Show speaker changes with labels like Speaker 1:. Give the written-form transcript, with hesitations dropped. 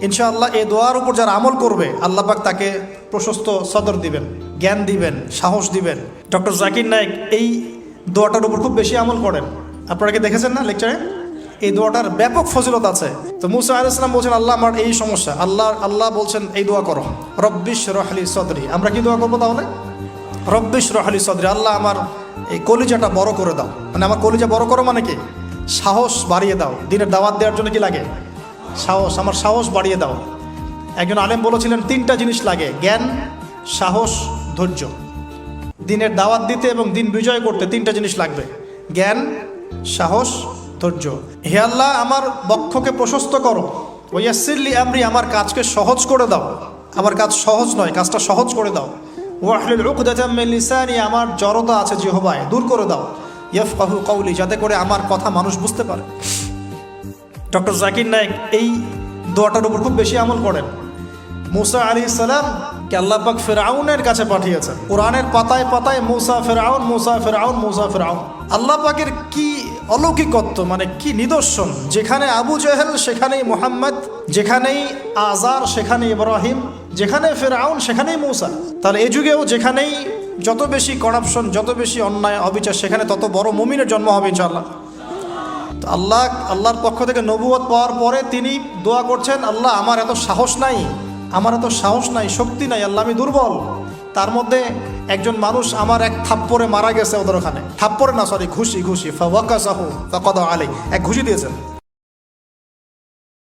Speaker 1: ইনশাআল্লাহ এই দোয়ার উপর যারা আমল করবে আল্লাহ পাক তাকে প্রশস্ত সদর দিবেন, জ্ঞান দিবেন, সাহস দিবেন। ডক্টর জাকির নায়েক এই দোয়াটার উপর খুব বেশি আমল করেন। আপনারা কি দেখেছেন না লেকচারে? এই দোয়াটার ব্যাপক ফজিলত আছে। তো মুসা আলাইহিস সালাম বলছেন, আল্লাহ আমার এই সমস্যা, আল্লাহ বলছেন এই দোয়া করো, রব্বিশ রহলি সদরি। আমরা কি দোয়া করবো তাহলে? রব্বিশ রহলি সদরি, আল্লাহ আমার এই কলিজাটা বড় করে দাও। মানে আমার কলিজা বড় করো মানে কি? সাহস বাড়িয়ে দাও। দিনের দাওয়াত দেওয়ার জন্য কি লাগে? সাহস। আমার সাহস বাড়িয়ে দাও। একজন আলেম বলেছিলেন 3টা জিনিস লাগে, জ্ঞান, সাহস, ধৈর্য। দিনের দাওয়াত দিতে এবং দিন বিজয় করতে 3টা জিনিস লাগবে, জ্ঞান, সাহস, ধৈর্য। হে আল্লাহ আমার বক্ষকে প্রশস্ত করো, ওয়াসসিরলি আমরি, আমার কাজকে সহজ করে দাও। আমার কাজ সহজ নয়, কাজটা সহজ করে দাও। ওয়াহলুল উকদাতাম মিন লিসানি, আমার জড়তা আছে জিহ্বায় দূর করে দাও। ইয়াফকাহু কওলি, যাতে করে আমার কথা মানুষ বুঝতে পারে। ডক্টর জাকির নায়েক এই দোয়াটার উপর খুব বেশি আমল করেন। মুসা আলাইহিস সালামকে আল্লাহ পাক ফিরআউনের কাছে পাঠিয়েছেন। কোরআনের পাতায় পাতায় মুসা ফিরআউন, মুসা ফিরআউন, মুসা ফিরআউন। আল্লাহ পাকের কি অলৌকিকত্ব, মানে কি নিদর্শন! যেখানে আবু জেহেল সেখানেই মুহাম্মদ, যেখানেই আজার সেখানে ইব্রাহিম, যেখানে ফিরআউন সেখানেই মুসা। তাহলে এই যুগেও যেখানেই যত বেশি করাপশন, যত বেশি অন্যায় অবিচার, সেখানে তত বড় মুমিনের জন্ম হবে ইনশাআল্লাহ। তো আল্লাহর পক্ষ থেকে নবুয়ত পাওয়ার পরে তিনি দোয়া করছেন, আল্লাহ আমার এত সাহস নাই, শক্তি নাই, আল্লাহ আমি দুর্বল। তার মধ্যে একজন মানুষ আমার এক থাপ্পড়ে মারা গেছে ওদের ওখানে, থাপ্পড়ে না সরি ঘুষি, ফাওয়াকাযাহু ফাকাদা আলাইহি, এক ঘুষি দিয়েছেন।